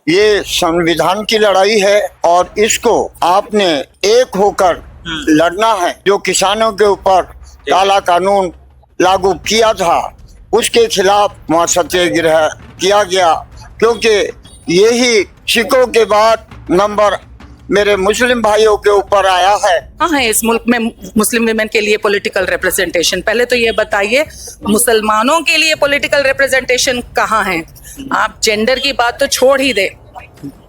ये संविधान की लड़ाई है और इसको आपने एक होकर लड़ना है। जो किसानों के ऊपर काला कानून लागू किया था उसके खिलाफ वहाँ सत्याग्रह किया गया, क्योंकि यही सिखों के बाद नंबर मेरे मुस्लिम भाइयों के ऊपर आया है। कहाँ है इस मुल्क में मुस्लिम विमेन के लिए पॉलिटिकल रिप्रेजेंटेशन? पहले तो ये बताइए, मुसलमानों के लिए पॉलिटिकल रिप्रेजेंटेशन कहाँ है? आप जेंडर की बात तो छोड़ ही दे,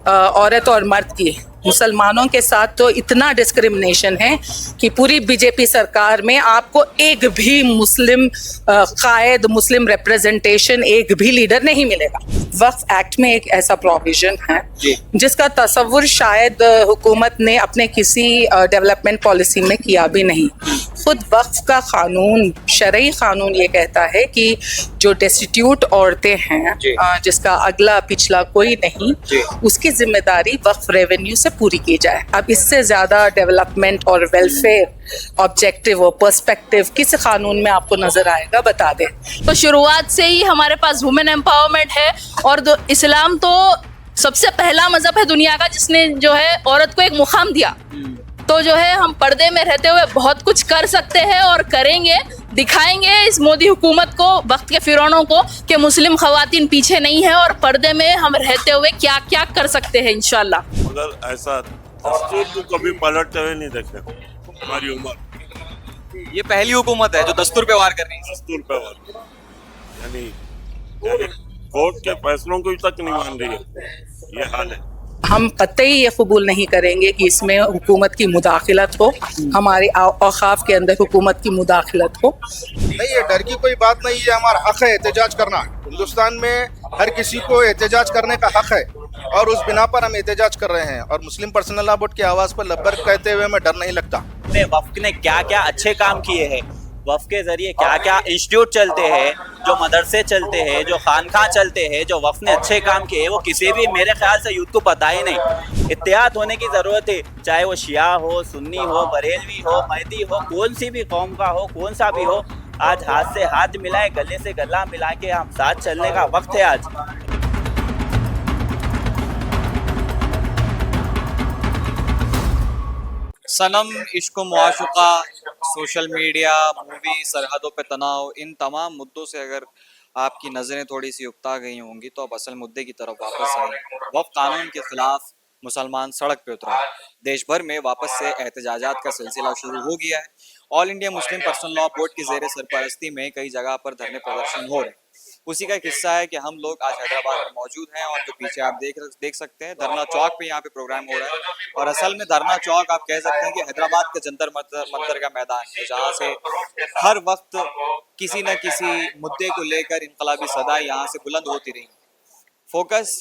औरत और मर्द की, मुसलमानों के साथ तो इतना डिस्क्रिमिनेशन है कि पूरी बीजेपी सरकार में आपको एक भी मुस्लिम कायद, मुस्लिम रिप्रेजेंटेशन, एक भी लीडर नहीं मिलेगा। वक्फ एक्ट में एक ऐसा प्रोविजन है जिसका तसव्वुर शायद हुकूमत ने अपने किसी डेवलपमेंट पॉलिसी में किया भी नहीं। खुद वक्फ का कानून, शरई कानून ये कहता है कि जो डेस्टिट्यूट औरतें हैं, जिसका अगला पिछला कोई नहीं, उसकी जिम्मेदारी वक्फ रेवेन्यू से पूरी की जाए। अब इससे ज्यादा डेवलपमेंट और वेलफेयर ऑब्जेक्टिव और पर्सपेक्टिव किस कानून में आपको नजर आएगा? बता दें। तो शुरुआत से ही हमारे पास वुमेन एम्पावरमेंट है और इस्लाम तो सबसे पहला मजहब है दुनिया का जिसने जो है औरत को एक मुकाम दिया। तो जो है हम पर्दे में रहते हुए बहुत कुछ कर सकते हैं और करेंगे, दिखाएंगे इस मोदी हुकूमत को, वक्त के फिरौनों को, कि मुस्लिम खवातीन पीछे नहीं है और पर्दे में हम रहते हुए क्या क्या कर सकते हैं इंशाल्लाह। मगर ऐसा दस्तूर को कभी पलटते हुए नहीं देखे हमारी उम्र। ये पहली हुकूमत है जो दस्तूर पे वार कर रही है। दस्तूर पे वार, यानी कोर्ट के फैसलों को तक नहीं मान रही है, ये हाल है। हम कतई ये कबूल नहीं करेंगे कि इसमें हुकूमत की मुदाखलत हो, हमारे औकाफ के अंदर हुकूमत की मुदाखलत हो। नहीं, ये डर की कोई बात नहीं है, हमारा हक है एहतजाज करना। हिंदुस्तान में हर किसी को एहतजाज करने का हक है और उस बिना पर हम एहतजाज कर रहे हैं। और मुस्लिम पर्सनल लॉ बोर्ड की आवाज़ पर लब्बैक कहते हुए हमें डर नहीं लगता। वक्फ ने क्या क्या अच्छे काम किए हैं, वक्फ के जरिए क्या क्या इंस्टीट्यूट चलते हैं, जो मदरसे चलते हैं, जो खानखा चलते हैं, जो वक्फ ने अच्छे काम किए हैं, वो किसी भी मेरे ख्याल से यूथ को पता ही नहीं। इत्तेहाद होने की ज़रूरत है, चाहे वो शिया हो, सुन्नी हो, बरेलवी हो, महदी हो, कौन सी भी कौम का हो, कौन सा भी हो, आज हाथ से हाथ मिलाए, गले से गला मिला के हम साथ चलने का वक्त है आज। सनम, इश्क मुआशुका, सोशल मीडिया, मूवी, सरहदों पे तनाव, इन तमाम मुद्दों से अगर आपकी नज़रें थोड़ी सी उकता गई होंगी तो अब असल मुद्दे की तरफ वापस आए। वक्फ कानून के खिलाफ मुसलमान सड़क पे उतरा है। देश भर में वापस से एहतजाजात का सिलसिला शुरू हो गया है। All India Muslim personal law board की ज़ेर सरपरस्ती में कई जगह पर धरने प्रदर्शन हो रहे हैं। उसी का एक हिस्सा है कि हम लोग आज हैदराबाद में मौजूद हैं और जो पीछे आप देख सकते हैं, धरना चौक पे यहाँ पे प्रोग्राम हो रहा है। और असल में धरना चौक आप कह सकते हैं कि हैदराबाद के जंतर मंतर का मैदान है, जहाँ से हर वक्त किसी न किसी मुद्दे को लेकर इनकलाबी सदाएं यहाँ से बुलंद होती रही। फोकस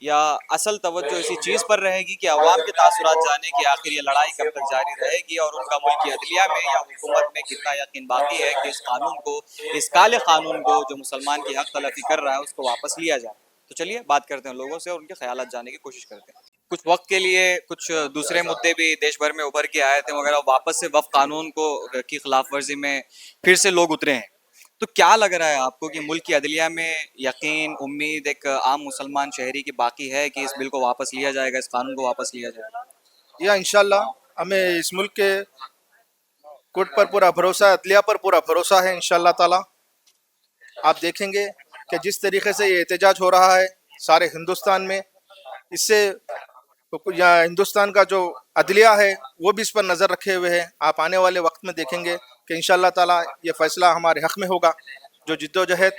या असल तवज्जो इसी चीज़ पर रहेगी कि अवाम के तासुरात जाने कि आखिर ये लड़ाई कब तक जारी रहेगी और उनका मुल्क की अदलिया में या हुकूमत में कितना यकीन बाकी है कि इस कानून को, इस काले कानून को जो मुसलमान की हक तलफी कर रहा है, उसको वापस लिया जाए। तो चलिए बात करते हैं लोगों से और उनके ख्यालात जानने की कोशिश करते हैं। कुछ वक्त के लिए कुछ दूसरे मुद्दे भी देश भर में उभर के आए थे, मगर वापस से वक्फ कानून को की खिलाफ वर्जी में फिर से लोग उतरे हैं। तो क्या लग रहा है आपको कि मुल्क की अदलिया में यकीन, उम्मीद एक आम मुसलमान शहरी की बाकी है कि इस बिल को वापस लिया जाएगा, इस कानून को वापस लिया जाएगा? या इंशाल्लाह हमें इस मुल्क के कोर्ट पर पूरा भरोसा है, अदलिया पर पूरा भरोसा है इंशाल्लाह ताला। आप देखेंगे कि जिस तरीके से ये एहतजाज हो रहा है सारे हिंदुस्तान में, इससे या हिंदुस्तान का जो अदलिया है वो भी इस पर नज़र रखे हुए है। आप आने वाले वक्त में देखेंगे कि इंशाल्लाह ताला ये फैसला हमारे हक़ में होगा। जो जिद्दोजहद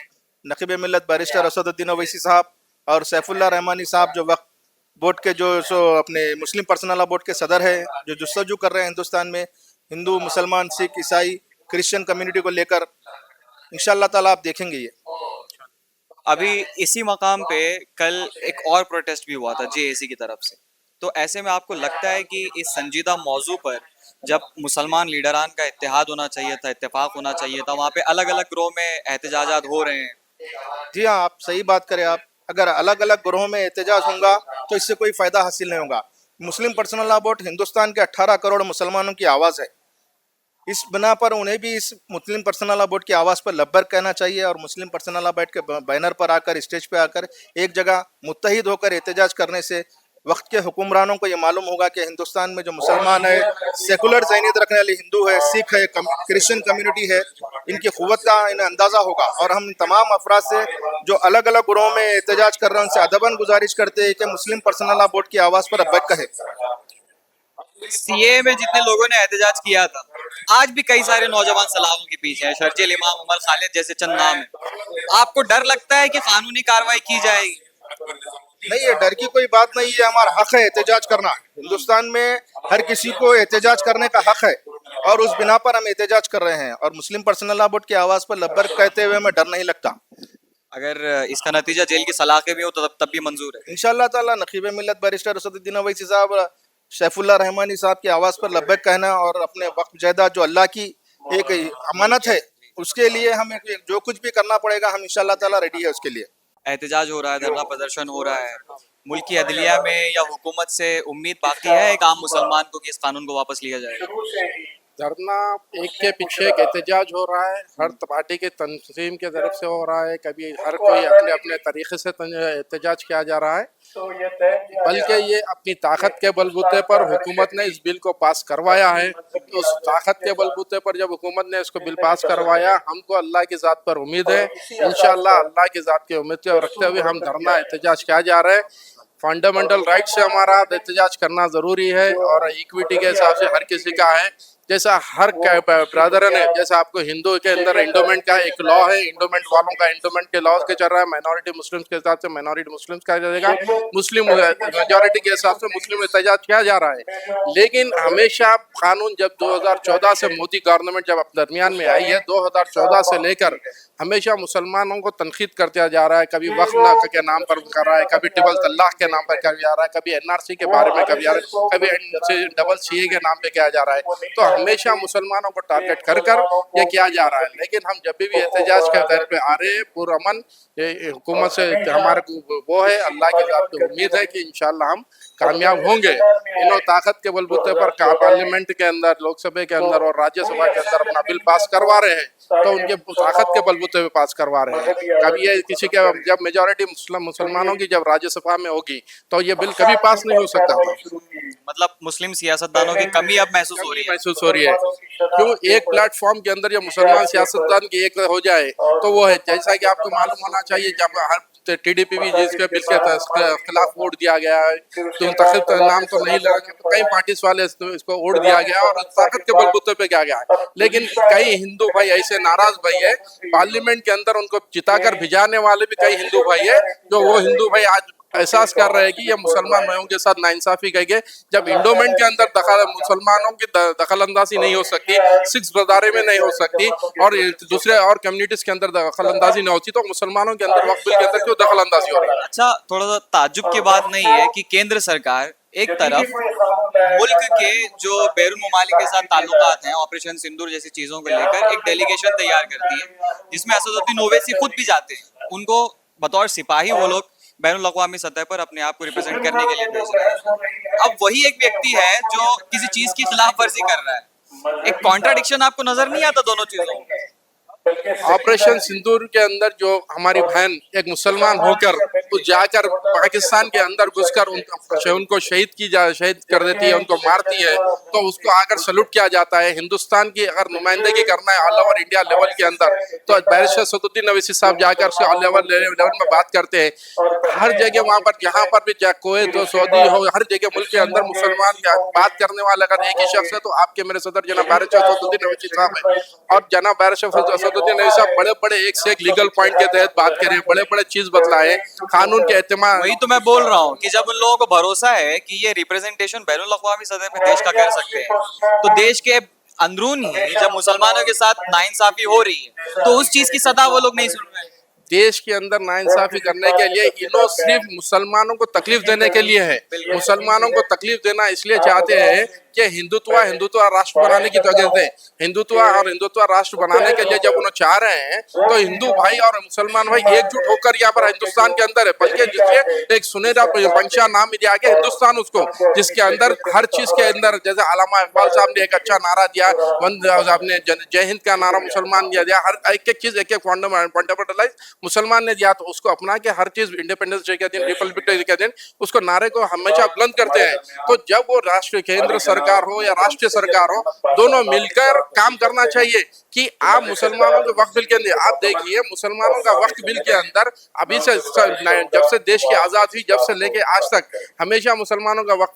नक़ीब मिल्लत बैरिस्टर असदुद्दीन ओवैसी साहब और सैफुल्लाह रहमानी साहब जो वक्फ बोर्ड के जो अपने मुस्लिम पर्सनल लॉ बोर्ड के सदर है, जो जुस्तजू कर रहे हैं हिंदुस्तान में हिंदू, मुसलमान, सिख, ईसाई, क्रिश्चियन कम्युनिटी को लेकर, इंशाल्लाह ताला आप देखेंगे ये। अभी इसी मकाम पे कल एक और प्रोटेस्ट भी हुआ था जेएसी की तरफ से। तो ऐसे में आपको लगता है कि इस संजीदा मौजू पर जब मुसलमान लीडरान का इत्तेहाद होना चाहिए था, इत्तेफाक होना चाहिए था, वहाँ पे अलग अलग ग्रोह में एहतजाजात हो रहे हैं? जी हाँ, आप सही बात करें। आप अगर अलग अलग ग्रोहों में एहतजाज होगा तो इससे कोई फ़ायदा हासिल नहीं होगा। मुस्लिम पर्सनल लॉ बोर्ड हिंदुस्तान के 18 करोड़ मुसलमानों की आवाज़ है। इस बिना पर उन्हें भी इस मुस्लिम पर्सनल लॉ बोर्ड की आवाज़ पर लब्बर कहना चाहिए और मुस्लिम पर्सनल लॉ बोर्ड के बैनर पर आकर, स्टेज पे आकर एक जगह मुत्तहिद होकर एहतजाज करने से वक्त के हुक्मरानों को ये मालूम होगा कि हिंदुस्तान में जो मुसलमान है, सेकुलर ज़हनियत रखने वाले हिंदू है, सिख है, क्रिश्चियन कम्युनिटी है, इनकी क़ुव्वत का इन्हें अंदाज़ा होगा। और हम तमाम अफराद से जो अलग अलग ग्रोह में एहतजाज कर रहे हैं उनसे अदबन गुजारिश करते हैं कि मुस्लिम पर्सनल लॉ बोर्ड की आवाज़ पर अब्बक कहे। सीए में जितने लोगों ने एहतजाज किया था, आज भी कई सारे नौजवान सलाखों के पीछे हैं, शर्जील इमाम, उमर खालिद जैसे चंद नाम है। आपको डर लगता है कि कानूनी कार्रवाई की जाएगी? नहीं, ये डर की कोई बात नहीं है, हमारा हक है एहतजाज करना। हिंदुस्तान में हर किसी को एहतजाज करने का हक है और उस बिना पर हम एहतजाज कर रहे हैं। और मुस्लिम पर्सनल लॉ बोर्ड की आवाज़ पर लब्बर कहते हुए हमें डर नहीं लगता। अगर इसका नतीजा जेल की सलाखें भी हो तो तब भी मंजूर है इंशाअल्लाह ताला। नकीब मिल्लत बैरिस्टर असदुद्दीन ओवैसी साहब, सैफुल्लाह रहमानी साहब की आवाज़ पर लब्बैक कहना और अपने वक्त जायदाद जो अल्लाह की एक अमानत है, उसके लिए हमें जो कुछ भी करना पड़ेगा हम इंशाअल्लाह ताला रेडी है उसके लिए। एहतजाज हो रहा है, धरना प्रदर्शन हो रहा है, मुल्क की अदलिया में या हुकूमत से उम्मीद बाकी है एक आम मुसलमान को कि इस कानून को वापस लिया जाएगा? धरना एक के पीछे एक एहतजाज हो रहा है, हर पार्टी के तंजीम के तरफ से हो रहा है, कभी हर कोई अपने अपने तरीके से एहतजाज किया जा रहा है। बल्कि ये अपनी ताकत के बलबूते पर हुकूमत ने इस बिल को पास करवाया है। तो उस ताकत के बलबूते पर जब हुकूमत ने इसको बिल पास करवाया, हमको अल्लाह की ज़ात पर उम्मीद है, इंशाअल्लाह अल्लाह की ज़ात की उम्मीद को रखते हुए हम धरना एहतजाज किया जा रहा है। फंडामेंटल राइट से हमारा एहतजाज करना ज़रूरी है और इक्विटी के हिसाब से हर किसी का है। जैसा हर ब्रदर ने, जैसा आपको हिंदू के अंदर एंडोमेंट का एक लॉ है, एंडोमेंट वालों का एंडोमेंट के लॉ के चल रहा है, माइनॉरिटी मुस्लिम्स के हिसाब से माइनॉरिटी मुस्लिम्स का चलेगा, मुस्लिम मेजॉरिटी के हिसाब से मुस्लिम एहतजाज किया जा रहा है। लेकिन हमेशा कानून जब 2014 से मोदी गवर्नमेंट जब दरमियान में आई है, 2014 से लेकर हमेशा मुसलमानों को तनकीद करते जा रहा है। कभी वक्फ के नाम पर कर रहा है, कभी ट्रिपल तलाक के नाम पर किया जा रहा है, कभी एनआरसी के बारे में कभी डबल सीए के नाम पे किया जा रहा है। तो हमेशा मुसलमानों को टारगेट कर कर ये किया जा रहा है। लेकिन हम जब भी एहतजाज के तौर पे आ रहे हैं, पुरअमन हुकूमत से हमारे वो है, अल्लाह की ज़ात की उम्मीद है कि इंशाअल्लाह हम कामयाब होंगे। इन्होंने ताकत के बलबूते पर पार्लियामेंट के अंदर, लोकसभा के अंदर और राज्यसभा के अंदर अपना बिल पास करवा रहे हैं, तो उनके ताकत के बलबूते पे पास करवा रहे हैं। कभी ये किसी के जब मेजॉरिटी मुसलमानों की जब राज्यसभा में होगी तो ये बिल कभी पास नहीं हो सकता था। मतलब मुस्लिम सियासतदानों की कमी अब महसूस हो रही है। क्यों? एक प्लेटफॉर्म के अंदर जब मुसलमान सियासतदान की एक हो जाए तो वो है, जैसा कि आपको मालूम होना चाहिए, जब हर टीडीपी भी जिसके बिल के खिलाफ वोट दिया गया है, तो नाम तो नहीं लगा, तो कई पार्टीज वाले इसको वोट दिया गया और ताकत के बलबूते पे किया गया है। लेकिन कई हिंदू भाई ऐसे नाराज भाई है, पार्लियामेंट के अंदर उनको जिताकर भिजाने वाले भी कई हिंदू भाई है, जो वो हिंदू भाई आज एहसास कर रहे हैं कि ये मुसलमान भाइयों के साथ नाइंसाफी करेंगे। जब इंडोमेंट के अंदर मुसलमानों की दखल अंदाजी नहीं हो सकती, सिक्स ब्रदारे में नहीं हो सकती और दूसरे और कम्युनिटीज के अंदर दखल अंदाजी नहीं होती, तो मुसलमानों के अंदर वक्फ बिल के अंदर क्यों दखल अंदाजी हो रही है? अच्छा, थोड़ा सा ताज्जुब की बात नहीं है कि केंद्र सरकार एक तरफ मुल्क के जो बैरून ममालिक के साथ ताल्लुकात हैं, ऑपरेशन सिंदूर जैसी चीजों को लेकर एक डेलीगेशन तैयार करती है, जिसमें असदुद्दीन ओवैसी खुद भी जाते हैं। उनको बतौर सिपाही वो लोग बैनुल अक़वामी सतह पर अपने आप को रिप्रेजेंट करने के लिए भेज रहे हैं। अब वही एक व्यक्ति है जो किसी चीज की खिलाफ वर्जी कर रहा है। एक कॉन्ट्राडिक्शन आपको नजर नहीं आता दोनों चीजों में? ऑपरेशन सिंदूर के अंदर जो हमारी बहन एक मुसलमान होकर जाकर पाकिस्तान के अंदर घुसकर उनको शहीद कर देती है, उनको मारती है, तो उसको आकर सल्यूट किया जाता है। हिंदुस्तान की अगर नुमाइंदगी करना है ऑल ओवर इंडिया लेवल के अंदर, तो बैरिस्टर असदुद्दीन ओवैसी साहब जाकर से ऑल ओवर लेवल में बात करते हैं। हर जगह वहाँ पर जहाँ पर भी कोवैत हो, सऊदी हो, हर जगह मुल्क के अंदर मुसलमान बात करने वाला अगर एक ही शख्स है तो आपके मेरे सदर जनाब बैरिस्टर असदुद्दीन ओवैसी साहब है। और जनाब बैरिस्टर असदुद्दीन ओवैसी साहब बड़े एक से एक लीगल पॉइंट के तहत बात करें, बड़े चीज बतलाए, कानून के एतमाद। वही तो मैं बोल रहा हूँ कि जब उन लोगों को भरोसा है कि ये रिप्रेजेंटेशन बैनुल अक़वामी सतह पे देश का कर सकते हैं, तो देश के अंदरून ही जब मुसलमानों के साथ नाइंसाफी हो रही है तो उस चीज की सदा वो लोग नहीं सुन रहे हैं। देश के अंदर नाइंसाफी करने के लिए इन्हों सिर्फ मुसलमानों को तकलीफ देने के लिए है। मुसलमानों को तकलीफ देना इसलिए चाहते हैं कि हिंदुत्व राष्ट्र बनाने की तो कहते हैं, हिंदुत्व राष्ट्र बनाने के लिए जब उन्हें चाह रहे हैं तो हिंदू भाई और मुसलमान भाई एकजुट होकर यहाँ पर हिंदुस्तान के अंदर है, बल्कि जिसके एक सुनहरा पंचा नाम दिया गया हिंदुस्तान उसको, जिसके अंदर हर चीज के अंदर, जैसे अल्लामा इकबाल साहब ने एक अच्छा नारा दिया, आपने जय हिंद का नारा मुसलमान दिया, हर एक चीज एक फंडामेंटलाइज मुसलमान ने दिया, तो उसको अपना के हर चीज इंडिपेंडेंस डे के दिन, रिपब्लिक डे के दिन उसको नारे को हमेशा बुलंद करते हैं। तो जब वो राष्ट्र केंद्र सरकार हो या राष्ट्रीय सरकार हो, दोनों मिलकर काम करना चाहिए कि आप मुसलमानों के वक्फ बिल के अंदर, आप देखिए मुसलमानों का वक्फ बिल के अंदर अभी से जब से देश की आजाद हुई, जब से लेके आज तक हमेशा मुसलमानों का वक्त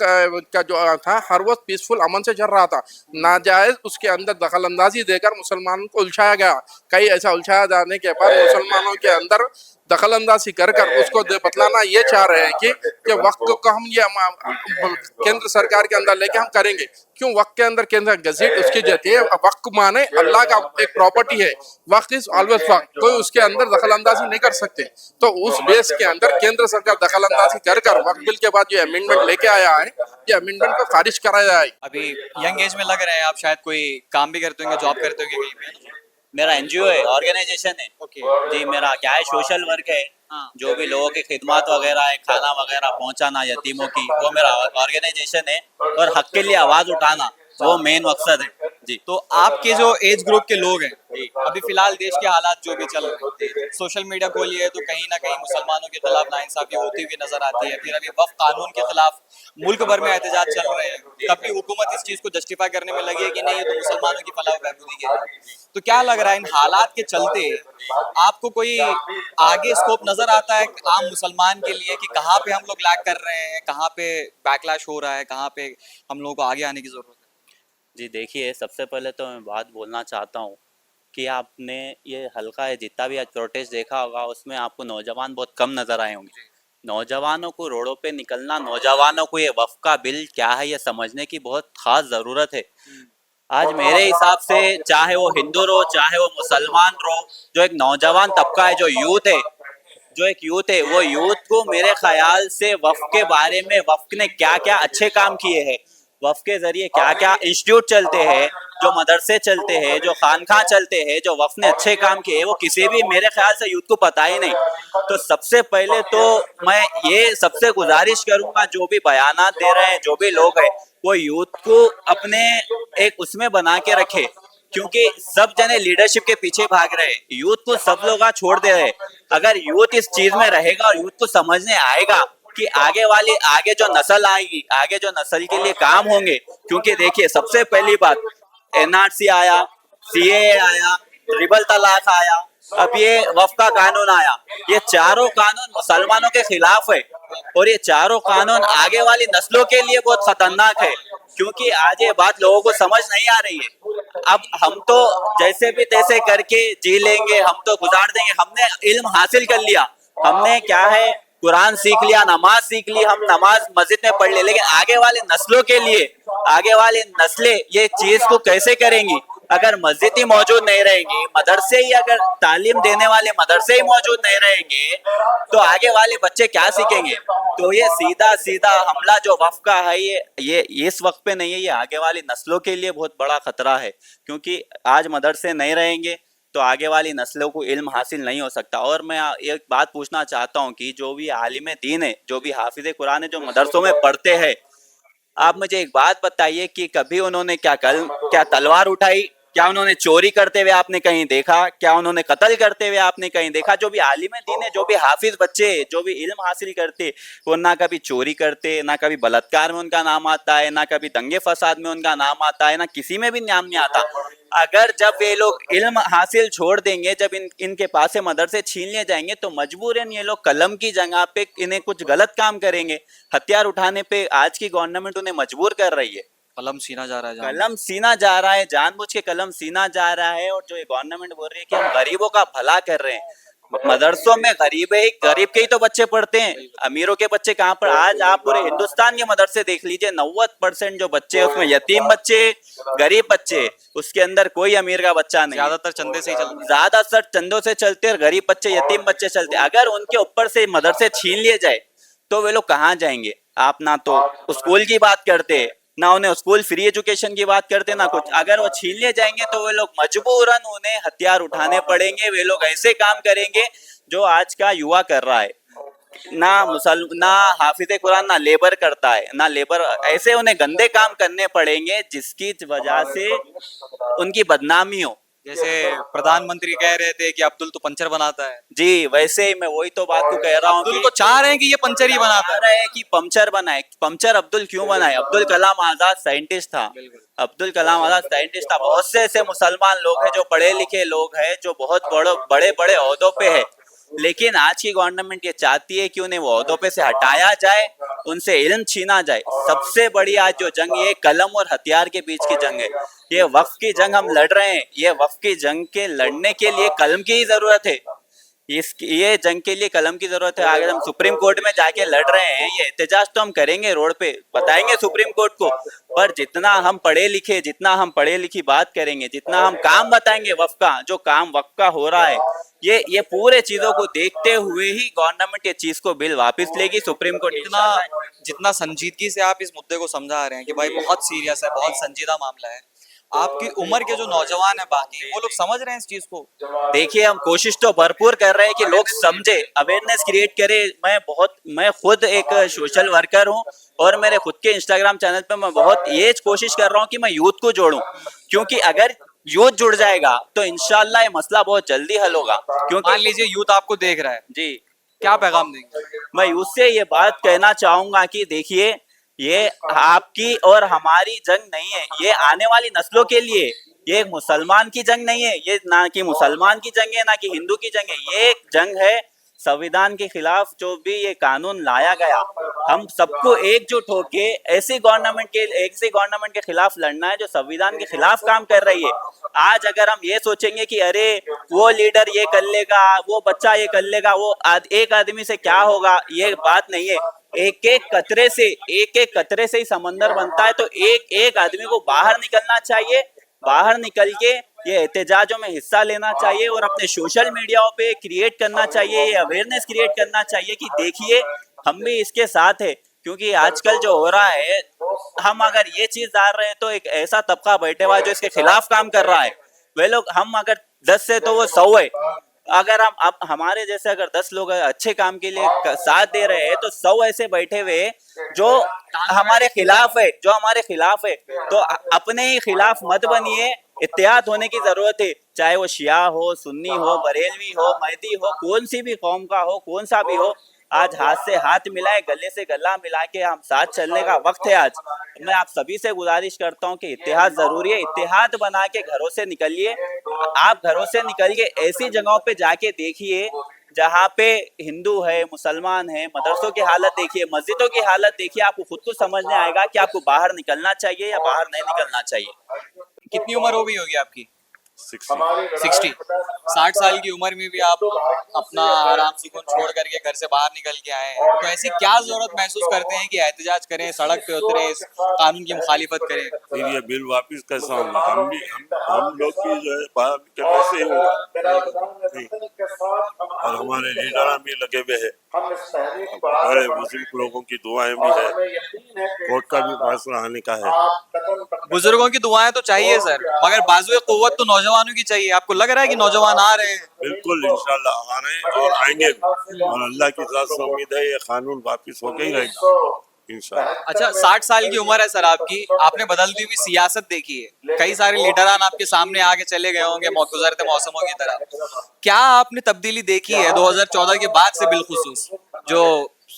का जो था हर वक्त पीसफुल अमन से चल रहा था। नाजायज उसके अंदर दखल अंदाजी देकर मुसलमानों को उलझाया गया, कई ऐसा उलझाया जाने के बाद मुसलमानों के अंदर दखल अंदाजी कर उसको बतलाना ये चाह रहे हैं कि वक्त को हम ये केंद्र सरकार के अंदर लेके हम करेंगे। क्यों वक्त के अंदर केंद्र गज़ेट उसकी जाती है, वक्त माने अल्लाह का एक प्रॉपर्टी है, वक्त इज ऑलवेज वक्त, कोई उसके अंदर दखल अंदाजी नहीं कर सकते। तो उस बेस के अंदर केंद्र सरकार दखल अंदाजी कर वक्त बिल के बाद जो अमेंडमेंट लेके आया है, ये अमेंडमेंट को खारिज कराया है। अभी यंग एज में लग रहे हैं आप, शायद कोई काम भी करते होंगे, जॉब करते होंगे कहीं पे? मेरा एनजीओ है, ऑर्गेनाइजेशन है। ओके। जी, मेरा क्या है, सोशल वर्क है। हाँ। जो भी लोगों की खिदमत वगैरह है, खाना वगैरह पहुंचाना यतीमों की, वो मेरा ऑर्गेनाइजेशन है। और हक के लिए आवाज उठाना वो मेन मकसद है। जी। तो आपके जो एज ग्रुप के लोग हैं, अभी फिलहाल देश के हालात जो भी चल रहे हैं, सोशल मीडिया खोलिए तो कहीं ना कहीं मुसलमानों के खिलाफ नाइंसाफी होती हुई नजर आती है। फिर अभी वक्फ कानून के खिलाफ मुल्क भर में एहतजाज चल रहे हैं, तब भी हुकूमत इस चीज को जस्टिफाई करने में लगी है कि नहीं, ये तो मुसलमानों की फलाह बहबूदी के लिए। तो क्या लग रहा है इन हालात के चलते आपको कोई आगे स्कोप नजर आता है आम मुसलमान के लिए कि कहाँ पे हम लोग लैग कर रहे हैं, कहाँ पे बैकलैश हो रहा है, कहाँ पे हम लोगों को आगे आने की जरूरत है? जी देखिए, सबसे पहले तो मैं बात बोलना चाहता हूँ कि आपने ये हल्का है जितना भी आज प्रोटेस्ट देखा होगा, उसमें आपको नौजवान बहुत कम नजर आए होंगे। नौजवानों को रोडों पे निकलना, नौजवानों को ये वक्फ का बिल क्या है ये समझने की बहुत खास जरूरत है। आज मेरे हिसाब से चाहे वो हिंदू रहो चाहे वो मुसलमान रहो, जो एक नौजवान तबका है, जो यूथ है, वो यूथ को मेरे ख्याल से वक्फ के बारे में, वक्फ ने क्या क्या अच्छे काम किए हैं, वक्फ के जरिए क्या क्या इंस्टीट्यूट चलते हैं, जो मदरसे चलते हैं, जो खानखा चलते हैं, जो वक्फ ने अच्छे काम किए हैं, वो किसी भी मेरे ख्याल से यूथ को पता ही नहीं। तो सबसे पहले तो मैं ये सबसे गुजारिश करूंगा, जो भी बयानात दे रहे हैं, जो भी लोग हैं, वो यूथ को अपने एक उसमें बना के रखे, क्योंकि सब जने लीडरशिप के पीछे भाग रहे हैं, यूथ को सब लोग छोड़ दे रहे हैं। अगर यूथ इस चीज में रहेगा और यूथ को समझने आएगा कि आगे जो नस्ल आएगी, आगे जो नस्ल के लिए काम होंगे, क्योंकि देखिए सबसे पहली बात एनआरसी आया, सीए आया, ट्रिपल तलाक आया, अब ये वक्फ का कानून आया, ये चारों कानून मुसलमानों के खिलाफ है और ये चारों कानून आगे वाली नस्लों के लिए बहुत खतरनाक है, क्योंकि आज ये बात लोगों को समझ नहीं आ रही है। अब हम तो जैसे भी तैसे करके जी लेंगे, हम तो गुजार देंगे, हमने इल्म हासिल कर लिया, हमने क्या है कुरान सीख लिया, नमाज सीख ली, हम नमाज मस्जिद में पढ़ ले, लेकिन आगे वाले नस्लों के लिए, आगे वाली नस्लें ये चीज को कैसे करेंगी? अगर मस्जिद ही मौजूद नहीं रहेंगी, मदरसे ही, अगर तालीम देने वाले मदरसे ही मौजूद नहीं रहेंगे, तो आगे वाले बच्चे क्या सीखेंगे? तो ये सीधा सीधा हमला जो वक्फ का है, ये इस वक्त पे नहीं है, ये आगे वाली नस्लों के लिए बहुत बड़ा खतरा है, क्योंकि आज मदरसे नहीं रहेंगे तो आगे वाली नस्लों को इल्म हासिल नहीं हो सकता। और मैं एक बात पूछना चाहता हूँ कि जो भी आलिम दीन है, जो भी हाफिज कुरान है, जो मदरसों में पढ़ते हैं, आप मुझे एक बात बताइए कि कभी उन्होंने क्या तलवार उठाई? क्या उन्होंने चोरी करते हुए आपने कहीं देखा? क्या उन्होंने कत्ल करते हुए आपने कहीं देखा? जो भी आलिम दीन है, जो भी हाफिज बच्चे, जो भी इल्म हासिल करते, वो ना कभी चोरी करते, ना कभी बलात्कार में उनका नाम आता है, ना कभी दंगे फसाद में उनका नाम आता है, ना किसी में भी नाम नहीं आता। अगर जब ये लोग इल्म हासिल छोड़ देंगे, जब इनके पास से मदरसे छीन लिए जाएंगे, तो मजबूरन ये लोग कलम की जगह पे इन्हें कुछ गलत काम करेंगे। हथियार उठाने पे आज की गवर्नमेंट उन्हें मजबूर कर रही है। कलम सीना जा रहा है, कलम सीना जा रहा है, जानबूझ के कलम सीना जा रहा है। और जो ये गवर्नमेंट बोल रही है कि हम गरीबों का भला कर रहे हैं, मदरसों में गरीब के ही तो बच्चे पढ़ते हैं, अमीरों के बच्चे कहाँ पर? आज आप पूरे हिंदुस्तान के मदरसे देख लीजिए, 90% जो बच्चे हैं उसमें यतीम बच्चे, गरीब बच्चे, उसके अंदर कोई अमीर का बच्चा नहीं। ज्यादातर चंदे से ही चलते, ज्यादातर चंदों से चलते और गरीब बच्चे, यतीम बच्चे चलते। अगर उनके ऊपर से मदरसे छीन लिए जाए तो वे लोग कहाँ जाएंगे? आप ना तो स्कूल की बात करते, ना उन्हें स्कूल फ्री एजुकेशन की बात करते ना कुछ। अगर वो छीन ले जाएंगे तो वे लोग मजबूरन उन्हें हथियार उठाने पड़ेंगे, वे लोग ऐसे काम करेंगे जो आज का युवा कर रहा है। ना हाफिज कुरान ना लेबर करता है, ना लेबर, ऐसे उन्हें गंदे काम करने पड़ेंगे जिसकी वजह से उनकी बदनामी हो। जैसे प्रधानमंत्री कह रहे थे कि अब्दुल तो पंचर बनाता है, जी, वैसे ही मैं वही तो बात को कह रहा हूँ अब्दुल को चाह रहे हैं कि ये पंचर ही बनाता है। रहे हैं कि पंचर बनाए। पंचर अब्दुल क्यों बनाए? अब्दुल कलाम आजाद साइंटिस्ट था, अब्दुल कलाम आजाद साइंटिस्ट था। बहुत से ऐसे मुसलमान लोग हैं जो पढ़े लिखे लोग हैं, जो बहुत बड़े बड़े ओहदों पे है, लेकिन आज की गवर्नमेंट ये चाहती है कि उन्हें वो ओहदों पे से हटाया जाए, उनसे इल्म छीना जाए। सबसे बड़ी आज जो जंग ये कलम और हथियार के बीच की जंग है। ये वक्फ की जंग हम लड़ रहे हैं, ये वक्फ की जंग के लड़ने के लिए कलम की ही जरूरत है। ये जंग के लिए कलम की जरूरत है। अगर हम सुप्रीम कोर्ट में जाके लड़ रहे हैं, ये एहतजाज तो हम करेंगे, रोड पे बताएंगे सुप्रीम कोर्ट को, पर जितना हम पढ़े लिखी बात करेंगे, जितना हम काम बताएंगे वक्फ का, जो काम वक्फ का हो रहा है, ये पूरे चीजों को देखते हुए ही गवर्नमेंट ये चीज को बिल वापस लेगी सुप्रीम कोर्ट। जितना संजीदगी से आप इस मुद्दे को समझा रहे हैं कि भाई बहुत सीरियस है, बहुत संजीदा मामला है, आपकी उम्र के जो नौजवान है बाकी वो लोग समझ रहे हैं इस चीज को? देखिए, हम कोशिश तो भरपूर कर रहे हैं कि लोग समझे, अवेयरनेस क्रिएट करें। मैं खुद एक सोशल वर्कर हूं और मेरे खुद के इंस्टाग्राम चैनल पे मैं बहुत ये कोशिश कर रहा हूं कि मैं यूथ को जोड़ूं, क्योंकि अगर यूथ जुड़ जाएगा तो इंशाल्लाह ये मसला बहुत जल्दी हल होगा। क्योंकि मान लीजिए यूथ आपको देख रहा है, जी, क्या पैगाम देंगे? मैं यूथ से ये बात कहना चाहूंगा कि देखिए, ये आपकी और हमारी जंग नहीं है, ये आने वाली नस्लों के लिए। ये एक मुसलमान की जंग नहीं है, ये ना कि मुसलमान की जंग है ना कि हिंदू की जंग है, ये एक जंग है संविधान के खिलाफ। जो भी ये कानून लाया गया, हम सबको एकजुट होके ऐसी गवर्नमेंट के खिलाफ लड़ना है जो संविधान के खिलाफ काम कर रही है। आज अगर हम ये सोचेंगे कि अरे वो लीडर ये कर लेगा, वो बच्चा ये कर लेगा, एक आदमी से क्या होगा, ये बात नहीं है। एक एक कतरे से ही समंदर बनता है। तो एक आदमी को बाहर निकलना चाहिए, बाहर निकल के ये एहतजाजों में हिस्सा लेना चाहिए और अपने सोशल मीडियाओं पे क्रिएट करना चाहिए, ये अवेयरनेस क्रिएट करना चाहिए कि देखिए हम भी इसके साथ है। क्योंकि आजकल जो हो रहा है, हम अगर ये चीज डाल रहे हैं तो एक ऐसा तबका बैठे हुआ है जो इसके खिलाफ काम कर रहा है। वे लोग, हम अगर 10 से तो वो 100 है। अगर हम अब हमारे जैसे अगर 10 लोग अच्छे काम के लिए साथ दे रहे हैं तो 100 ऐसे बैठे हुए जो हमारे खिलाफ है। तो अपने ही खिलाफ मत बनिए, इत्तेहाद होने की जरूरत है। चाहे वो शिया हो, सुन्नी हो, बरेलवी हो, महदी हो, कौन सी भी कौम का हो, कौन सा भी हो, आज हाथ से हाथ मिलाए, गले से गला मिला के हम साथ चलने का वक्त है। आज मैं आप सभी से गुजारिश करता हूं कि इत्तेहाद जरूरी है। इत्तेहाद बना के घरों से निकलिए। आप घरों से निकल के ऐसी जगहों पे जाके देखिए जहाँ पे हिंदू है, मुसलमान है, मदरसों की हालत देखिए, मस्जिदों की हालत देखिए, आपको खुद को समझने आएगा कि आपको बाहर निकलना चाहिए या बाहर नहीं निकलना चाहिए। कितनी उम्र हो गई होगी आपकी? 60। 60 साल की उम्र में भी आप अपना आराम सुकून छोड़ करके घर से बाहर निकल के आए हैं, तो ऐसी क्या जरूरत महसूस करते हैं कि एहतजाज करें, सड़क पे उतरे, इस कानून की मुखालिफत करें? फिर ये बिल वापस कैसा होगा? हम लोग की जो है बाहर निकलने से ही होगा। और हमारे लीडर भी लगे हुए हैं, बड़े बुजुर्ग लोगों की दुआएं भी है, कोर्ट का भी फैसला आने का है। बुजुर्गों की दुआएं तो चाहिए सर, मगर बाजुए कुव्वत तो नौजवानों की चाहिए। आपको लग रहा है कि नौजवान आ रहे हैं? बिल्कुल, इंशाल्लाह आ रहे हैं और आएंगे भी। और अल्लाह की जात से उम्मीद है ये कानून वापस होके ही रहेगा इंशाल्लाह। अच्छा, 60 साल की उम्र है सर आपकी, आपने बदलती हुई सियासत देखी है, कई सारे लीडरान आपके सामने आके चले गए होंगे गुजरते मौसमों की तरह। क्या आपने तब्दीली देखी है 2014 के बाद से, बिलखुसूस जो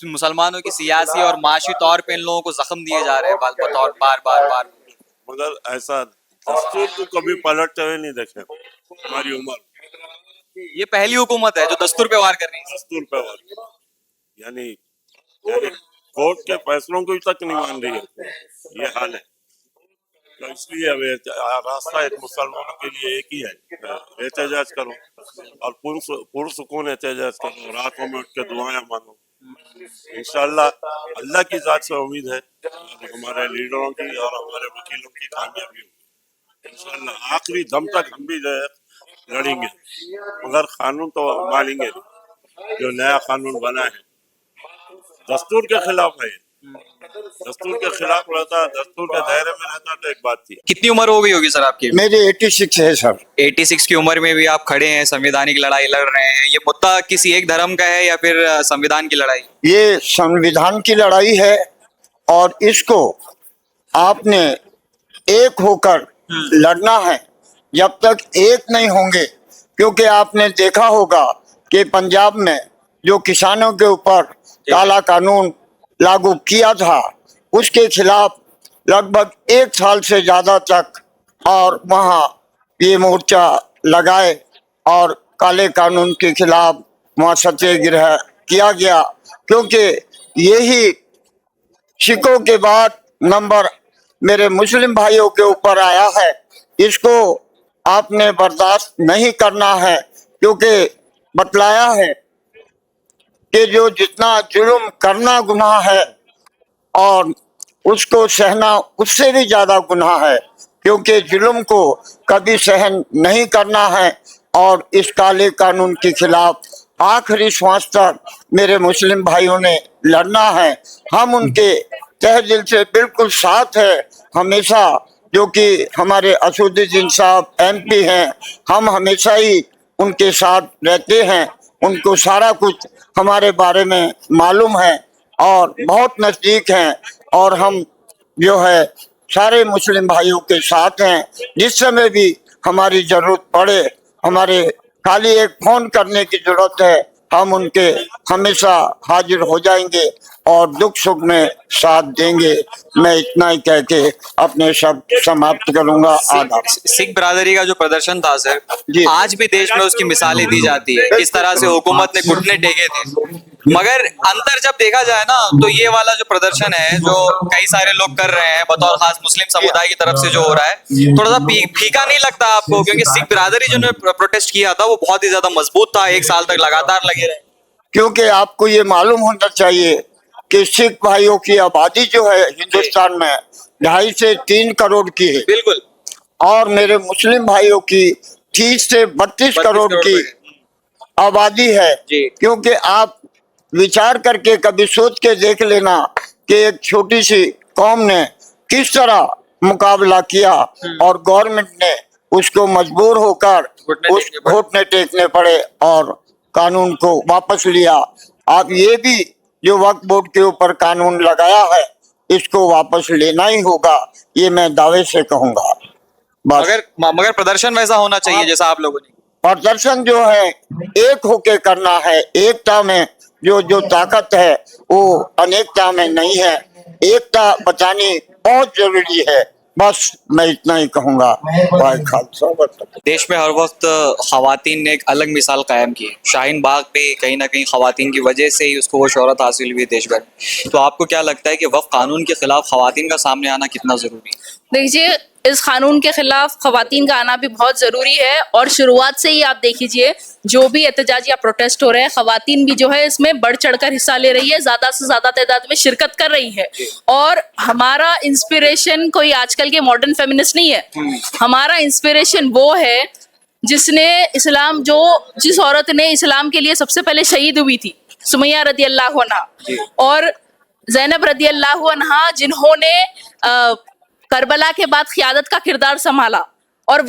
मुसलमानों की सियासी और माशी तौर पे इन लोगों को जख्म दिए जा रहे हैं बतौर बार? मगर ऐसा दस्तूर को कभी पलटते हुए नहीं देखे हमारी उम्र। ये पहली हुकूमत है जो दस्तूर पे वार कर रही है। दस्तूर पे वार, यानी कोर्ट के फैसलों को तक नहीं मान रही है, ये हाल है। तो इसलिए अब रास्ता एक मुसलमानों के लिए एक ही है, एहतजाज करो और पुरसुकून एहतजाज करो, रातों में उठ के दुआएं मांगो। इंशाल्लाह अल्लाह की जात से उम्मीद है हमारे लीडरों की और हमारे वकीलों की कामयाबी होगी। इंशाल्लाह आखिरी दम तक हम भी लड़ेंगे, मगर कानून तो मानेंगे नहीं। जो नया कानून बना है दस्तूर के खिलाफ है, दस्तूर के खिलाफ रहता, दस्तूर के दायरे में रहता तो एक बात थी। कितनी उम्र हो गई होगी सर आपकी? मेरी 86 है सर। 86 की उम्र में भी आप खड़े हैं, संवैधानिक लड़ाई लड़ रहे हैं। ये मुद्दा किसी एक धर्म का है या फिर संविधान की लड़ाई? ये संविधान की लड़ाई है और इसको आपने एक होकर लड़ना है। जब तक एक नहीं होंगे, क्योंकि आपने देखा होगा कि पंजाब में जो किसानों के ऊपर काला कानून लागू किया था, उसके खिलाफ लगभग 1 साल से ज्यादा तक और वहाँ ये मोर्चा लगाए और काले कानून के खिलाफ वहाँ सत्याग्रह किया गया, क्योंकि यही सिखों के बाद नंबर मेरे मुस्लिम भाइयों के ऊपर आया है। इसको आपने बर्दाश्त नहीं करना है, क्योंकि बतलाया है कि जो जितना जुल्म करना गुनाह है और उसको सहना उससे भी ज्यादा गुनाह है, क्योंकि जुल्म को कभी सहन नहीं करना है। और इस काले कानून के खिलाफ आखिरी श्वास तक मेरे मुस्लिम भाइयों ने लड़ना है। हम उनके तहे दिल से बिल्कुल साथ है हमेशा, जो कि हमारे असदुद्दीन साहब MP हैं, हम हमेशा ही उनके साथ रहते हैं। उनको सारा कुछ हमारे बारे में मालूम है और बहुत नज़दीक हैं, और हम जो है सारे मुस्लिम भाइयों के साथ हैं। जिस समय भी हमारी जरूरत पड़े, हमारे खाली एक फोन करने की जरूरत है, हम उनके हमेशा हाजिर हो जाएंगे और दुख सुख में साथ देंगे। मैं इतना ही कह के अपने शब्द समाप्त करूंगा। आदाब। सिख बिरादरी का जो प्रदर्शन था सर, जी। आज भी देश में उसकी मिसालें दी जाती है, किस तरह से हुकूमत ने घुटने टेके थे। मगर अंतर जब देखा जाए ना, तो ये वाला जो प्रदर्शन है जो कई सारे लोग कर रहे हैं बतौर खास मुस्लिम समुदाय की तरफ से जो हो रहा है, थोड़ा सा फीका नहीं लगता आपको? क्योंकि सिख बिरादरी जो ने प्रोटेस्ट किया था वो बहुत ही ज्यादा मजबूत था, 1 साल तक लगातार लगे रहे। क्योंकि आपको ये मालूम होना चाहिए कि सिख भाइयों की आबादी जो है हिंदुस्तान में 2.5 से 3 करोड़ की है। बिल्कुल। और मेरे मुस्लिम भाइयों की 30 से 32 करोड़ की आबादी है। क्योंकि आप विचार करके कभी सोच के देख लेना कि एक छोटी सी कौम ने किस तरह मुकाबला किया और गवर्नमेंट ने उसको मजबूर होकर उस घुटने टेकने पड़े और कानून को वापस लिया। आप ये भी जो वक्फ बोर्ड के ऊपर कानून लगाया है, इसको वापस लेना ही होगा, ये मैं दावे से कहूंगा। मगर प्रदर्शन वैसा होना चाहिए जैसा आप लोगों ने। प्रदर्शन जो है एक होके करना है। एकता में जो ताकत है वो अनेकता में नहीं है। एकता बचानी बहुत जरूरी है। बस मैं इतना ही कहूंगा। देश में हर वक्त खवातीन ने एक अलग मिसाल कायम की है। शाहीन बाग पे कहीं ना कहीं खवातीन की वजह से ही उसको वो शोहरत हासिल हुई देश भर में। तो आपको क्या लगता है कि वक्फ कानून के खिलाफ खवातीन का सामने आना कितना जरूरी है? देखिए, इस कानून के खिलाफ खवातीन का आना भी बहुत जरूरी है, और शुरुआत से ही आप देख लीजिए जो भी एहतजाज या प्रोटेस्ट हो रहे हैं, खवातीन भी जो है इसमें बढ़ चढ़कर हिस्सा ले रही है, ज्यादा से ज्यादा तादाद में शिरकत कर रही है। और हमारा इंस्पिरेशन कोई आजकल के मॉडर्न फेमिनिस्ट नहीं है। हमारा इंस्पिरेशन वो है जिसने इस्लाम, जिस औरत ने इस्लाम के लिए सबसे पहले शहीद हुई थी, सुमैया रदी अल्लाह अन्हा, और ज़ैनब रदी अल्लाह अन्हा, जिन्होंने करबला के बाद क़ियादत का किरदार संभाला और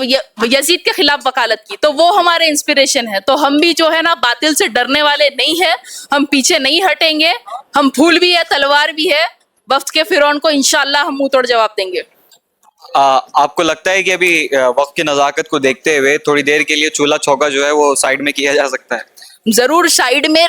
यजीद के खिलाफ वकालत की। तो वो हमारे इंस्पिरेशन है। तो हम भी जो है ना बातिल से डरने वाले नहीं है, हम पीछे नहीं हटेंगे। हम फूल भी है, तलवार भी है। वक्त के फिरौन को इंशाल्लाह हम मुंह तोड़ जवाब देंगे। आपको लगता है कि अभी वक्त की नजाकत को देखते हुए थोड़ी देर के लिए चूल्हा चौका जो है वो साइड में किया जा सकता है? जरूर साइड में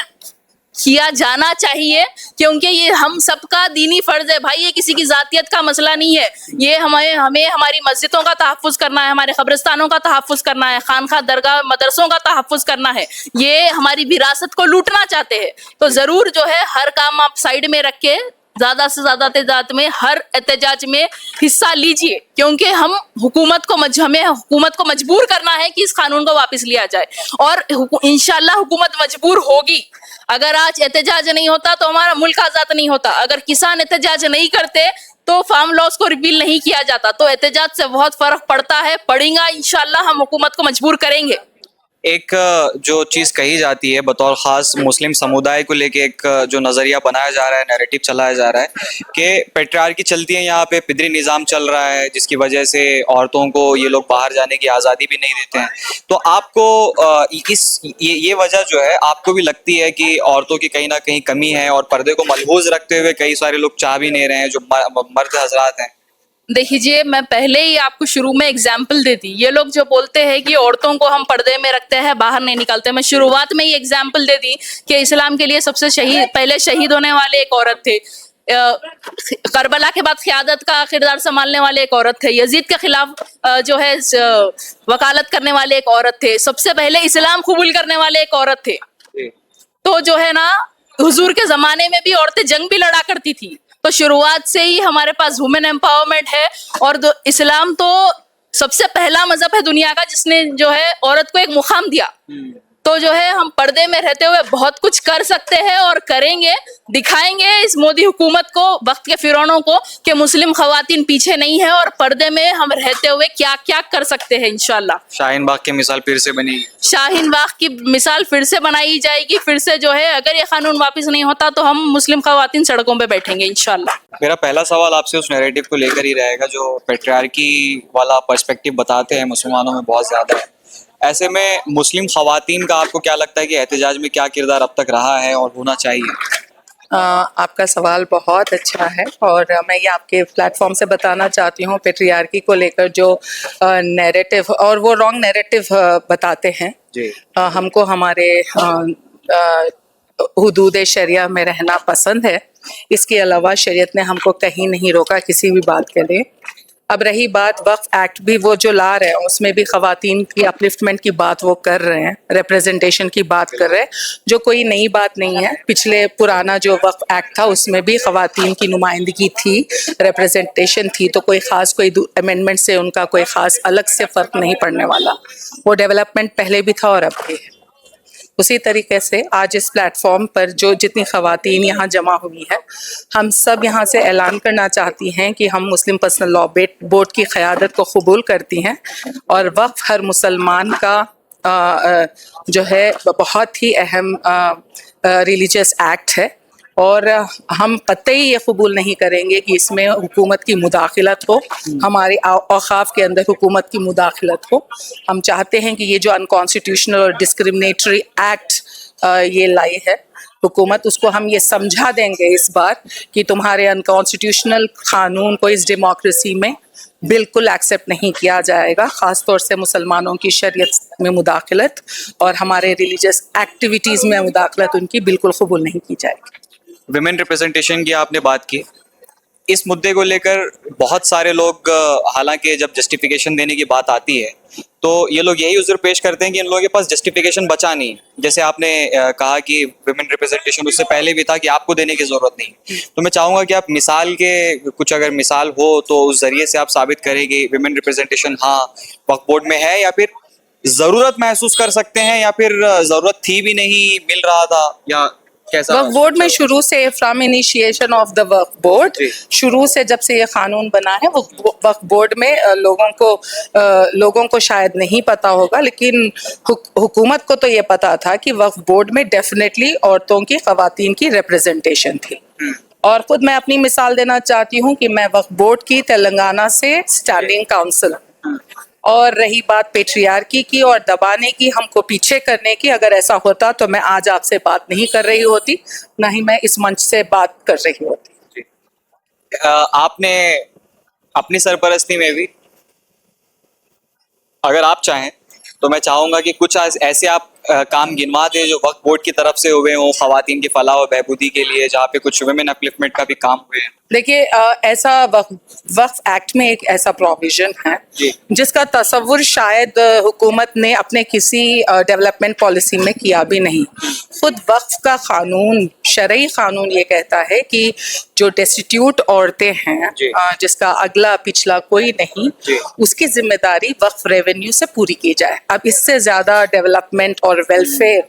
किया जाना चाहिए, क्योंकि ये हम सबका दीनी फर्ज है भाई। ये किसी की जातियत का मसला नहीं है। ये हमें हमारी मस्जिदों का तहफ़्फ़ुज़ करना है, हमारे कब्रिस्तानों का तहफ़्फ़ुज़ करना है, खानखा दरगाह मदरसों का तहफ़्फ़ुज़ करना है। ये हमारी विरासत को लूटना चाहते हैं। तो ज़रूर जो है हर काम आप साइड में रख के ज़्यादा से ज़्यादा तादाद में हर एहतजाज में हिस्सा लीजिए, क्योंकि हमें हुकूमत को मजबूर करना है कि इस कानून को वापस लिया जाए, और इंशाल्लाह हुकूमत मजबूर होगी। अगर आज एहतजाज नहीं होता तो हमारा मुल्क आज़ाद नहीं होता। अगर किसान एहतजाज नहीं करते तो फार्म लॉस को रिपील नहीं किया जाता। तो एहतजाज से बहुत फर्क पड़ता है, पड़ेगा। इंशाल्लाह हम हुकूमत को मजबूर करेंगे। एक जो चीज़ कही जाती है बतौर ख़ास मुस्लिम समुदाय को लेके, एक जो नज़रिया बनाया जा रहा है, नैरेटिव चलाया जा रहा है कि पेट्रियार्की चलती है यहाँ पे, पिदरी निज़ाम चल रहा है, जिसकी वजह से औरतों को ये लोग बाहर जाने की आज़ादी भी नहीं देते हैं। तो आपको ये वजह जो है आपको भी लगती है कि औरतों की कहीं ना कहीं कमी है और पर्दे को मलहूज़ रखते हुए कई सारे लोग चाह भी नहीं रहे हैं, जो मर्द हजरात हैं? देखिए, मैं पहले ही आपको शुरू में एग्जाम्पल देती, ये लोग जो बोलते हैं कि औरतों को हम पर्दे में रखते हैं, बाहर नहीं निकालते, मैं शुरुआत में ही एग्जाम्पल दे दी कि इस्लाम के लिए सबसे पहले शहीद होने वाले एक औरत थे, करबला के बाद क़यादत का किरदार संभालने वाले एक औरत थे, यजीद के खिलाफ जो है वकालत करने वाले एक औरत थे, सबसे पहले इस्लाम कबूल करने वाले एक औरत थे। तो जो है ना, हुजूर के जमाने में भी औरतें जंग भी लड़ा करती थी। तो शुरुआत से ही हमारे पास वुमेन एम्पावरमेंट है, और इस्लाम तो सबसे पहला मजहब है दुनिया का जिसने जो है औरत को एक मुकाम दिया। तो जो है हम पर्दे में रहते हुए बहुत कुछ कर सकते हैं और करेंगे, दिखाएंगे इस मोदी हुकूमत को, वक्त के फिरौनों को, कि मुस्लिम खवातीन पीछे नहीं है और पर्दे में हम रहते हुए क्या क्या कर सकते हैं इंशाल्लाह। शाहीन बाग की मिसाल फिर से बनेगी, शाहीन बाग की मिसाल फिर से बनाई जाएगी, फिर से जो है अगर ये कानून वापस नहीं होता तो हम मुस्लिम खवातीन सड़कों पे बैठेंगे इंशाल्लाह। मेरा पहला सवाल आपसे उस नैरेटिव को लेकर ही रहेगा जो पेट्रियार्की वाला पर्सपेक्टिव बताते हैं मुसलमानों में बहुत ज़्यादा है। ऐसे में मुस्लिम खवातीन का आपको क्या लगता है कि एहतजाज में क्या किरदार अब तक रहा है और होना चाहिए? आपका सवाल बहुत अच्छा है, और मैं ये आपके प्लेटफॉर्म से बताना चाहती हूँ, पेट्रियार्की को लेकर जो नैरेटिव, और वो रॉन्ग नैरेटिव बताते हैं जी। हमको हमारे हुदूद शरिया में रहना पसंद है, इसके अलावा शरीयत ने हमको कहीं नहीं रोका किसी भी बात के लिए। अब रही बात वक्फ एक्ट भी वो जो ला रहे हैं, उसमें भी खवातीन की अपलिफ्टमेंट की बात वो कर रहे हैं, रिप्रेजेंटेशन की बात कर रहे हैं, जो कोई नई बात नहीं है। पिछले पुराना जो वक्फ एक्ट था उसमें भी खवातीन की नुमाइंदगी थी, रिप्रेजेंटेशन थी, तो कोई ख़ास कोई अमेंडमेंट से उनका कोई ख़ास अलग से फ़र्क नहीं पड़ने वाला। वो डेवलपमेंट पहले भी था और अब भी है। उसी तरीके से आज इस प्लेटफॉर्म पर जो जितनी ख़वातीन यहाँ जमा हुई है, हम सब यहाँ से ऐलान करना चाहती हैं कि हम मुस्लिम पर्सनल लॉ बोर्ड की क़यादत को कबूल करती हैं, और वक्फ हर मुसलमान का जो है बहुत ही अहम रिलीजियस एक्ट है, और हम कतई ये कबूल नहीं करेंगे कि इसमें हुकूमत की मुदाखलत हो, हमारे औक़ाफ़ के अंदर हुकूमत की मुदाखलत हो। हम चाहते हैं कि ये जो अनकॉन्स्टिट्यूशनल और डिस्क्रिमिनेटरी एक्ट ये लाई है हुकूमत, उसको हम ये समझा देंगे इस बार कि तुम्हारे अनकॉन्स्टिट्यूशनल क़ानून को इस डेमोक्रेसी में बिल्कुल एक्सेप्ट नहीं किया जाएगा, ख़ास तौर से मुसलमानों की शरीयत में मुदाखलत और हमारे रिलीजियस एक्टिविटीज़ में मुदाखलत उनकी बिल्कुल कबूल नहीं की जाएगी। विमेन रिप्रेजेंटेशन की आपने बात की, इस मुद्दे को लेकर बहुत सारे लोग, हालांकि जब जस्टिफिकेशन देने की बात आती है तो ये लोग यही उज़्र पेश करते हैं कि इन लोगों के पास जस्टिफिकेशन बचा नहीं। जैसे आपने कहा कि विमेन रिप्रेजेंटेशन उससे पहले भी था कि आपको देने की ज़रूरत नहीं, तो मैं चाहूँगा कि आप मिसाल के कुछ अगर मिसाल हो तो उस ज़रिए से आप साबित करें कि विमेन रिप्रेजेंटेशन हाँ वक्फ बोर्ड में है, या फिर ज़रूरत महसूस कर सकते हैं, या फिर ज़रूरत थी भी नहीं, मिल रहा था, या कैसा? वक्फ बोर्ड में शुरू से from initiation of the Waqf board, शुरू से जब से ये कानून बना है, वो वक्फ बोर्ड में लोगों को शायद नहीं पता होगा, लेकिन हुकूमत को तो ये पता था कि वक्फ बोर्ड में डेफिनेटली औरतों की, ख़वातीन की रिप्रेजेंटेशन थी। और खुद मैं अपनी मिसाल देना चाहती हूँ कि मैं वक्फ बोर्ड की तेलंगाना से स्टैंडिंग काउंसिल, और रही बात पेट्रियार्की की और दबाने की, हमको पीछे करने की, अगर ऐसा होता तो मैं आज आपसे बात नहीं कर रही होती, ना ही मैं इस मंच से बात कर रही होती। आपने अपनी सरपरस्ती में भी, अगर आप चाहें तो मैं चाहूँगा कि कुछ ऐसे आप काम गिनवा दें जो वक्फ बोर्ड की तरफ से हुए हों ख़वातीन की फलाह और बहबूदी के लिए, जहाँ पे कुछ वुमेन अपलिफ्टमेंट का भी काम हुए हैं। देखिए, ऐसा वक्फ एक्ट में एक ऐसा प्रोविजन है जिसका तसव्वुर शायद हुकूमत ने अपने किसी डेवलपमेंट पॉलिसी में किया भी नहीं। खुद वक्फ का कानून, शरई कानून ये कहता है कि जो डेस्टिट्यूट औरतें हैं, जिसका अगला पिछला कोई नहीं, उसकी जिम्मेदारी वक्फ रेवेन्यू से पूरी की जाए। अब इससे ज़्यादा डेवलपमेंट और वेलफेयर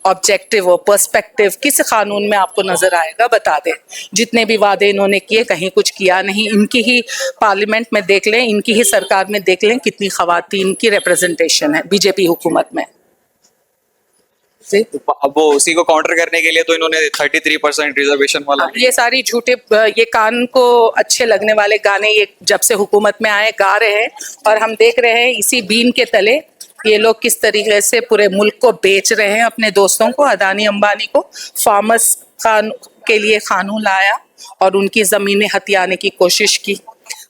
ऑब्जेक्टिव और पर्सपेक्टिव किस कानून में आपको नजर आएगा? बता दें। जितने भी वादे इन्होंने किए, कहीं कुछ किया नहीं। इनकी ही पार्लियामेंट में देख लें, इनकी ही सरकार में देख लें कितनी खवातीन की रिप्रेजेंटेशन है बीजेपी हुकूमत में। जी। अब वो उसी को काउंटर करने के लिए तो इन्होंने 33% रिजर्वेशन वाला अब ये सारी झूठे ये कान को अच्छे लगने वाले गाने ये जब से हुकूमत में आए गा रहे हैं, और हम देख रहे हैं इसी बीन के तले ये लोग किस तरीके से पूरे मुल्क को बेच रहे हैं अपने दोस्तों को, अदानी अंबानी को। फार्मर्स के लिए कानून लाया और उनकी जमीनें हथियाने की कोशिश की।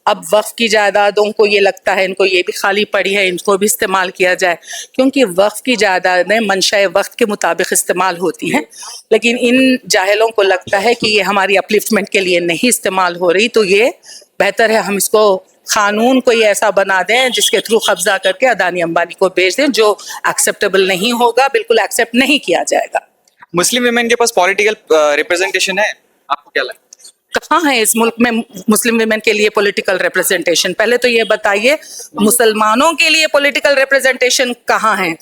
अब वक्फ की जायदादों को ये लगता है इनको ये भी खाली पड़ी है, इनको भी इस्तेमाल किया जाए, क्योंकि वक्फ की जायदादें मंशा वक्त के मुताबिक इस्तेमाल होती हैं। लेकिन इन जाहिलों को लगता है कि ये हमारी अपलिफ्टमेंट के लिए नहीं इस्तेमाल हो रही, तो ये बेहतर है हम इसको कानून कोई ऐसा बना दें जिसके थ्रू कब्जा करके अदानी अंबानी को बेच दें, जो एक्सेप्टेबल नहीं होगा, बिल्कुल एक्सेप्ट नहीं किया जाएगा। मुस्लिम विमेन के पास पॉलिटिकल रिप्रेजेंटेशन है, आपको क्या लगता है? कहाँ है इस मुल्क में मुस्लिम विमेन के लिए पॉलिटिकल रिप्रेजेंटेशन? पहले तो ये बताइए मुसलमानों के लिए पॉलिटिकल रिप्रेजेंटेशन कहाँ है?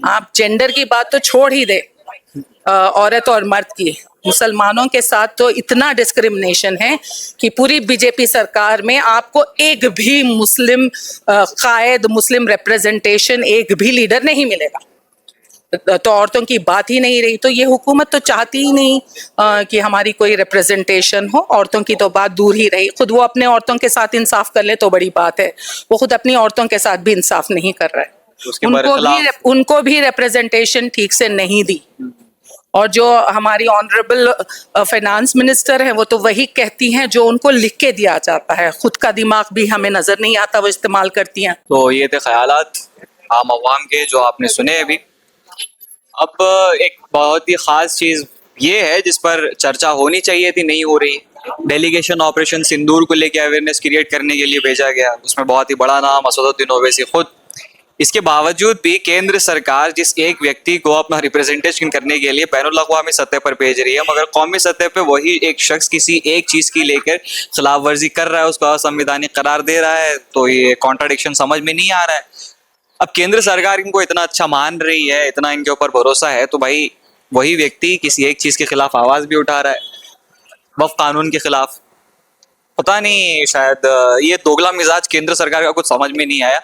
आप जेंडर की बात तो छोड़ ही दे, औरत और मर्द की, मुसलमानों के साथ तो इतना डिस्क्रिमिनेशन है कि पूरी बीजेपी सरकार में आपको एक भी मुस्लिम कायद, मुस्लिम रिप्रेजेंटेशन, एक भी लीडर नहीं मिलेगा। तो औरतों की बात ही नहीं रही। तो ये हुकूमत तो चाहती ही नहीं कि हमारी कोई रिप्रेजेंटेशन हो, औरतों की तो बात दूर ही रही। खुद वो अपने औरतों के साथ इंसाफ कर ले तो बड़ी बात है, वो खुद अपनी औरतों के साथ भी इंसाफ नहीं कर रहा है। उनको भी रिप्रेजेंटेशन ठीक से नहीं दी। और जो हमारी ऑनरेबल फाइनेंस मिनिस्टर हैं वो तो वही कहती हैं जो उनको लिख के दिया जाता है, खुद का दिमाग भी हमें नजर नहीं आता, वो इस्तेमाल करती हैं। तो ये थे ख्यालात आम अवाम के जो आपने सुने अभी। अब एक बहुत ही खास चीज ये है जिस पर चर्चा होनी चाहिए थी, नहीं हो रही। डेलीगेशन ऑपरेशन सिंदूर को लेकर अवेयरनेस क्रिएट करने के लिए भेजा गया, उसमें बहुत ही बड़ा नाम असदुद्दीन ओवैसी खुद। इसके बावजूद भी केंद्र सरकार जिस एक व्यक्ति को अपना रिप्रेजेंटेशन करने के लिए बैनुल अक़वामी सतह पर भेज रही है, मगर कौमी सतह पर वही एक शख्स किसी एक चीज की लेकर खिलाफ वर्जी कर रहा है, उसको असंवैधानिक करार दे रहा है, तो ये कॉन्ट्राडिक्शन समझ में नहीं आ रहा है। अब केंद्र सरकार इनको इतना अच्छा मान रही है, इतना इनके ऊपर भरोसा है, तो भाई वही व्यक्ति किसी एक चीज के खिलाफ आवाज भी उठा रहा है, वक्फ कानून के खिलाफ। पता नहीं, शायद ये दोगला मिजाज केंद्र सरकार का कुछ समझ में नहीं आया।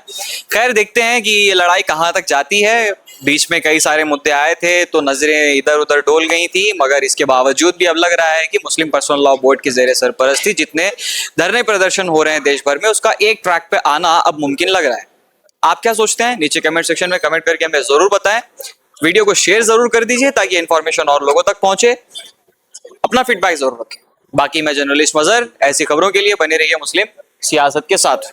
खैर, देखते हैं कि ये लड़ाई कहाँ तक जाती है। बीच में कई सारे मुद्दे आए थे तो नजरें इधर उधर डोल गई थी, मगर इसके बावजूद भी अब लग रहा है कि मुस्लिम पर्सनल लॉ बोर्ड की ज़ेरे सरपरस्ती जितने धरने प्रदर्शन हो रहे हैं देश भर में, उसका एक ट्रैक पे आना अब मुमकिन लग रहा है। आप क्या सोचते हैं? नीचे कमेंट सेक्शन में कमेंट करके हमें जरूर बताएं। वीडियो को शेयर जरूर कर दीजिए ताकि इन्फॉर्मेशन और लोगों तक पहुंचे। अपना फीडबैक जरूर रखें। बाकी मैं जर्नलिस्ट मजहर, ऐसी खबरों के लिए बने रहिए मुस्लिम सियासत के साथ।